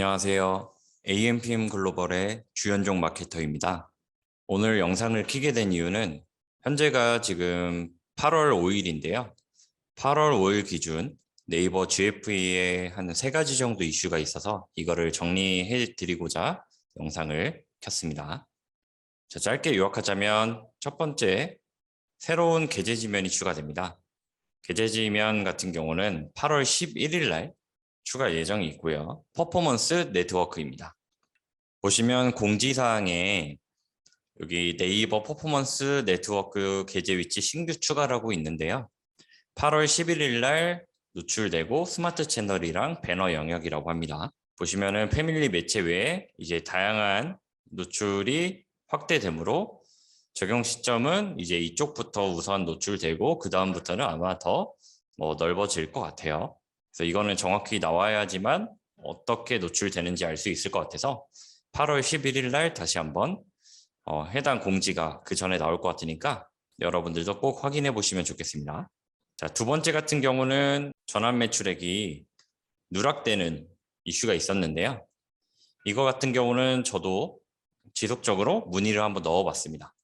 안녕하세요. AMPM 글로벌의 주현종 마케터입니다. 오늘 영상을 켜게 된 이유는 현재가 지금 8월 5일인데요. 8월 5일 기준 네이버 GFE에 한 3가지 정도 이슈가 있어서 이거를 정리해 드리고자 영상을 켰습니다. 자, 짧게 요약하자면 첫 번째, 새로운 계제 지면이 추가됩니다. 계제 지면 같은 경우는 8월 11일 날 추가 예정이 있고요. 퍼포먼스 네트워크입니다. 보시면 공지사항에 여기 네이버 퍼포먼스 네트워크 계제 위치 신규 추가라고 있는데요. 8월 11일 날 노출되고 스마트 채널이랑 배너 영역이라고 합니다. 보시면은 패밀리 매체 외에 이제 다양한 노출이 확대되므로 적용 시점은 이제 이쪽부터 우선 노출되고 그 다음부터는 아마 더 넓어질 것 같아요. 그래서 이거는 정확히 나와야지만 어떻게 노출되는지 알 수 있을 것 같아서 8월 11일 날 다시 한번 해당 공지가 그 전에 나올 것 같으니까 여러분들도 꼭 확인해 보시면 좋겠습니다. 자, 두 번째 같은 경우는 전환 매출액이 누락되는 이슈가 있었는데요. 이거 같은 경우는 저도 지속적으로 문의를 한번 넣어봤습니다.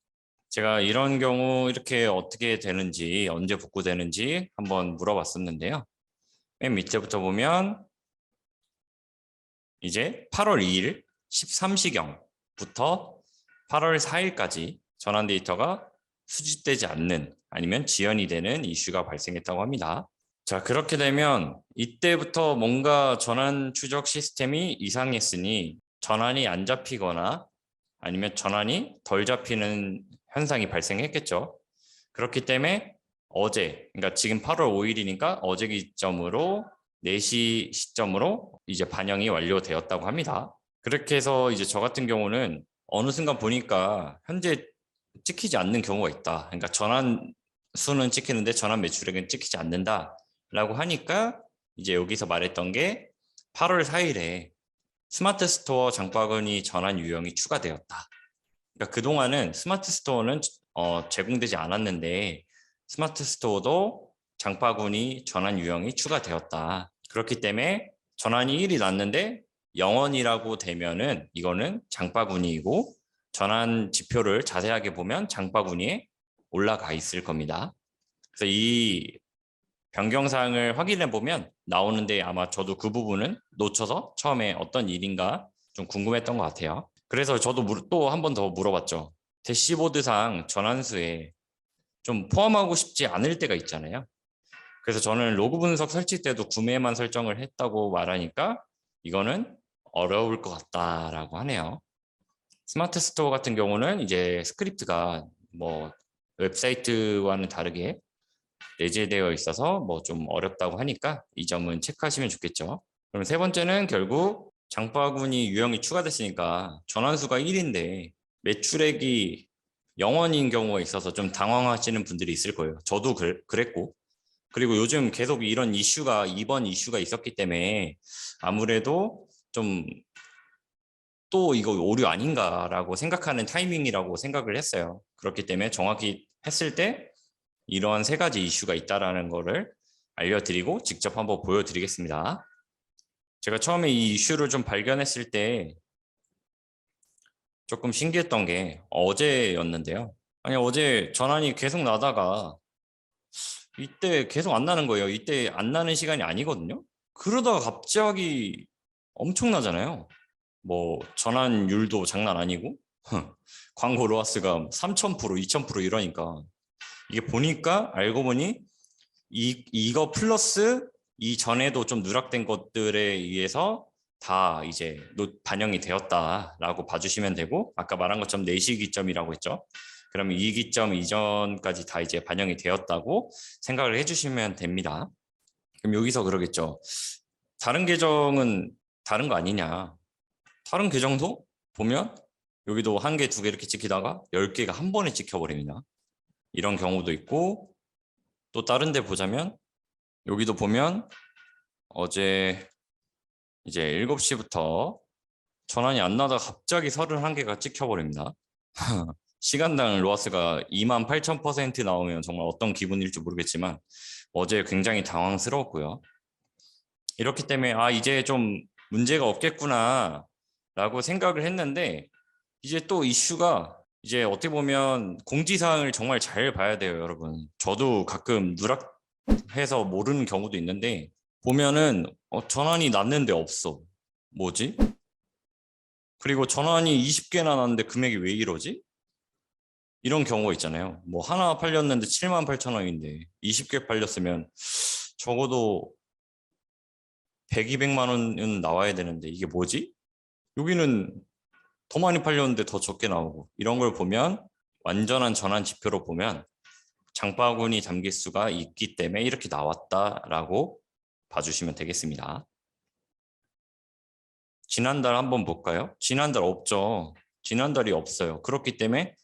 제가 이런 경우 이렇게 어떻게 되는지, 언제 복구되는지 한번 물어봤었는데요. 맨 밑에부터 보면 이제 8월 2일 13시경부터 8월 4일까지 전환 데이터가 수집되지 않는 아니면 지연이 되는 이슈가 발생했다고 합니다. 자, 그렇게 되면 이때부터 뭔가 전환 추적 시스템이 이상했으니 전환이 안 잡히거나 아니면 전환이 덜 잡히는 현상이 발생했겠죠. 그렇기 때문에 어제, 그러니까 지금 8월 5일이니까 어제 기점으로 4시 시점으로 이제 반영이 완료되었다고 합니다. 그렇게 해서 이제 저 같은 경우는 어느 순간 보니까 현재 찍히지 않는 경우가 있다. 그러니까 전환 수는 찍히는데 전환 매출액은 찍히지 않는다라고 하니까 이제 여기서 말했던 게 8월 4일에 스마트 스토어 장바구니 전환 유형이 추가되었다. 그러니까 그동안은 스마트 스토어는 제공되지 않았는데 스마트 스토어도 장바구니 전환 유형이 추가되었다. 그렇기 때문에 전환이 1이 났는데 0원이라고 되면은 이거는 장바구니이고 전환 지표를 자세하게 보면 장바구니에 올라가 있을 겁니다. 그래서 이 변경사항을 확인해 보면 나오는데 아마 저도 그 부분은 놓쳐서 처음에 어떤 일인가 좀 궁금했던 것 같아요. 그래서 저도 또 한 번 더 물어봤죠. 대시보드상 전환수에 좀 포함하고 싶지 않을 때가 있잖아요. 그래서 저는 로그 분석 설치 때도 구매만 설정을 했다고 말하니까 이거는 어려울 것 같다라고 하네요. 스마트 스토어 같은 경우는 이제 스크립트가 뭐 웹사이트와는 다르게 내재되어 있어서 뭐 좀 어렵다고 하니까 이 점은 체크하시면 좋겠죠. 그럼 세 번째는 결국 장바구니 유형이 추가됐으니까 전환수가 1인데 매출액이 0원인 경우가 있어서 좀 당황하시는 분들이 있을 거예요. 저도 그랬고. 그리고 요즘 계속 이런 이슈가, 이번 이슈가 있었기 때문에 아무래도 좀 또 이거 오류 아닌가라고 생각하는 타이밍이라고 생각을 했어요. 그렇기 때문에 정확히 했을 때 이런 3가지 이슈가 있다라는 거를 알려드리고 직접 한번 보여드리겠습니다. 제가 처음에 이 이슈를 좀 발견했을 때 조금 신기했던 게 어제였는데요. 아니, 어제 전환이 계속 나다가 이때 계속 안 나는 거예요. 이때 안 나는 시간이 아니거든요. 그러다가 갑자기 엄청나잖아요. 뭐 전환율도 장난 아니고 광고 로아스가 3000%, 2000% 이러니까 이게 보니까 알고 보니 이거 플러스 이 전에도 좀 누락된 것들에 의해서 다 이제 반영이 되었다라고 봐주시면 되고 아까 말한 것처럼 4시 기점이라고 했죠. 그러면 이 기점 이전까지 다 이제 반영이 되었다고 생각을 해주시면 됩니다. 그럼 여기서 그러겠죠. 다른 계정은 다른 거 아니냐. 다른 계정도 보면 여기도 1개, 2개 이렇게 찍히다가 10개가 한 번에 찍혀버립니다. 이런 경우도 있고 또 다른 데 보자면 여기도 보면 어제 이제 7시부터 전환이 안 나다가 갑자기 31개가 찍혀버립니다. 시간당 로아스가 28,000% 나오면 정말 어떤 기분일지 모르겠지만 어제 굉장히 당황스러웠고요. 이렇기 때문에 이제 좀 문제가 없겠구나 라고 생각을 했는데 이제 또 이슈가 이제 어떻게 보면 공지사항을 정말 잘 봐야 돼요, 여러분. 저도 가끔 누락해서 모르는 경우도 있는데 보면은 전환이 났는데 없어. 뭐지? 그리고 전환이 20개나 났는데 금액이 왜 이러지? 이런 경우가 있잖아요. 뭐 하나 팔렸는데 78,000원인데 20개 팔렸으면 적어도 100, 200만 원은 나와야 되는데 이게 뭐지? 여기는 더 많이 팔렸는데 더 적게 나오고 이런 걸 보면 완전한 전환 지표로 보면 장바구니 담길 수가 있기 때문에 이렇게 나왔다라고 봐주시면 되겠습니다. 지난달 한번 볼까요? 지난달 없죠. 지난달이 없어요. 그렇기 때문에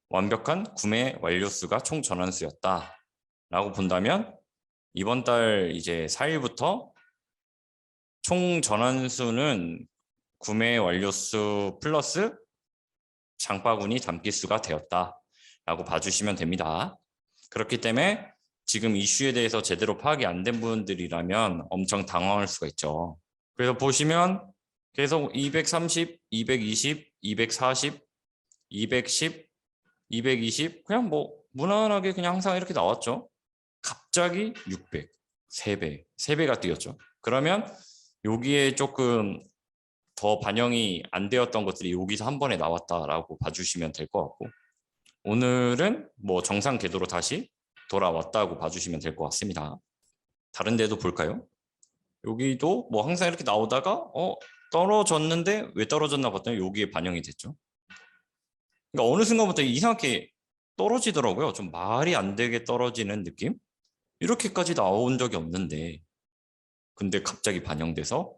완벽한 구매 완료수가 총 전환수였다라고 본다면 이번 달 이제 4일부터 총 전환수는 구매 완료수 플러스 장바구니 담기수가 되었다라고 봐주시면 됩니다. 그렇기 때문에 지금 이슈에 대해서 제대로 파악이 안 된 분들이라면 엄청 당황할 수가 있죠. 그래서 보시면 계속 230, 220, 240, 210, 220 그냥 뭐 무난하게 그냥 항상 이렇게 나왔죠. 갑자기 600, 3배가 뛰었죠. 그러면 여기에 조금 더 반영이 안 되었던 것들이 여기서 한 번에 나왔다라고 봐주시면 될 것 같고 오늘은 뭐 정상 궤도로 다시 돌아왔다고 봐주시면 될 것 같습니다. 다른 데도 볼까요? 여기도 뭐 항상 이렇게 나오다가 떨어졌는데 왜 떨어졌나 봤더니 여기에 반영이 됐죠. 그러니까 어느 순간부터 이상하게 떨어지더라고요. 좀 말이 안 되게 떨어지는 느낌? 이렇게까지 나온 적이 없는데 근데 갑자기 반영돼서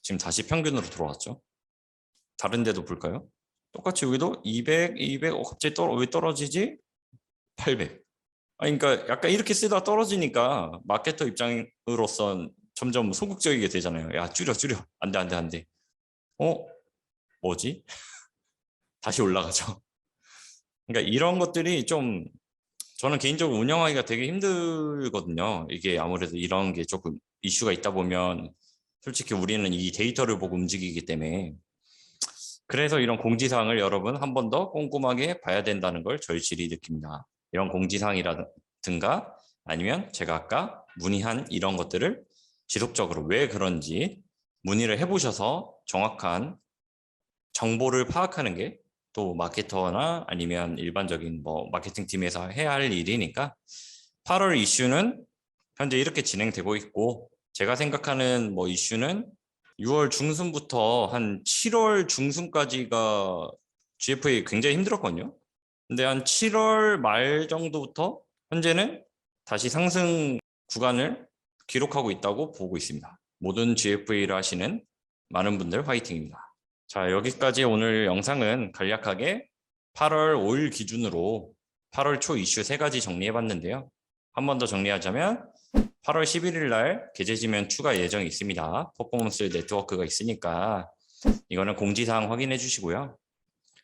지금 다시 평균으로 들어왔죠. 다른 데도 볼까요? 똑같이 여기도 200, 200, 갑자기 왜 떨어지지? 800. 그러니까 약간 이렇게 쓰다 떨어지니까 마케터 입장으로선 점점 소극적이게 되잖아요. 야, 줄여. 안 돼. 뭐지? 다시 올라가죠. 그러니까 이런 것들이 좀 저는 개인적으로 운영하기가 되게 힘들거든요. 이게 아무래도 이런 게 조금 이슈가 있다 보면 솔직히 우리는 이 데이터를 보고 움직이기 때문에 그래서 이런 공지사항을 여러분 한 번 더 꼼꼼하게 봐야 된다는 걸 절실히 느낍니다. 이런 공지사항이라든가 아니면 제가 아까 문의한 이런 것들을 지속적으로 왜 그런지 문의를 해보셔서 정확한 정보를 파악하는 게 또 마케터나 아니면 일반적인 뭐 마케팅 팀에서 해야 할 일이니까 8월 이슈는 현재 이렇게 진행되고 있고 제가 생각하는 뭐 이슈는 6월 중순부터 한 7월 중순까지가 GFA 굉장히 힘들었거든요. 근데 한 7월 말 정도부터 현재는 다시 상승 구간을 기록하고 있다고 보고 있습니다. 모든 GFA를 하시는 많은 분들 화이팅입니다. 자, 여기까지 오늘 영상은 간략하게 8월 5일 기준으로 8월 초 이슈 3가지 정리해봤는데요. 한 번 더 정리하자면 8월 11일 날 계제지면 추가 예정이 있습니다. 퍼포먼스 네트워크가 있으니까 이거는 공지사항 확인해 주시고요.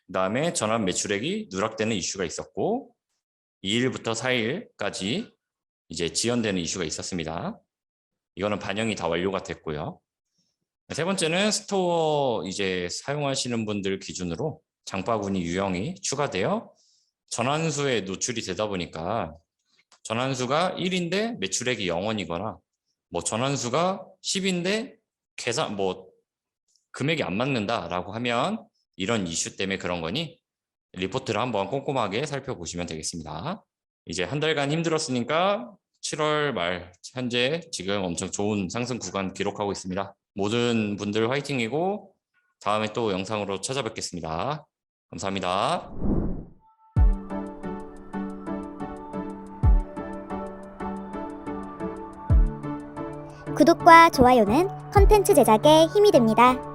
그 다음에 전환 매출액이 누락되는 이슈가 있었고 2일부터 4일까지 이제 지연되는 이슈가 있었습니다. 이거는 반영이 다 완료가 됐고요. 세 번째는 스토어 이제 사용하시는 분들 기준으로 장바구니 유형이 추가되어 전환수에 노출이 되다 보니까 전환수가 1인데 매출액이 0원이거나 뭐 전환수가 10인데 계산 뭐 금액이 안 맞는다라고 하면 이런 이슈 때문에 그런 거니 리포트를 한번 꼼꼼하게 살펴보시면 되겠습니다. 이제 한 달간 힘들었으니까 7월 말 현재 지금 엄청 좋은 상승 구간 기록하고 있습니다. 모든 분들 화이팅이고 다음에 또 영상으로 찾아뵙겠습니다. 감사합니다. 구독과 좋아요는 컨텐츠 제작에 힘이 됩니다.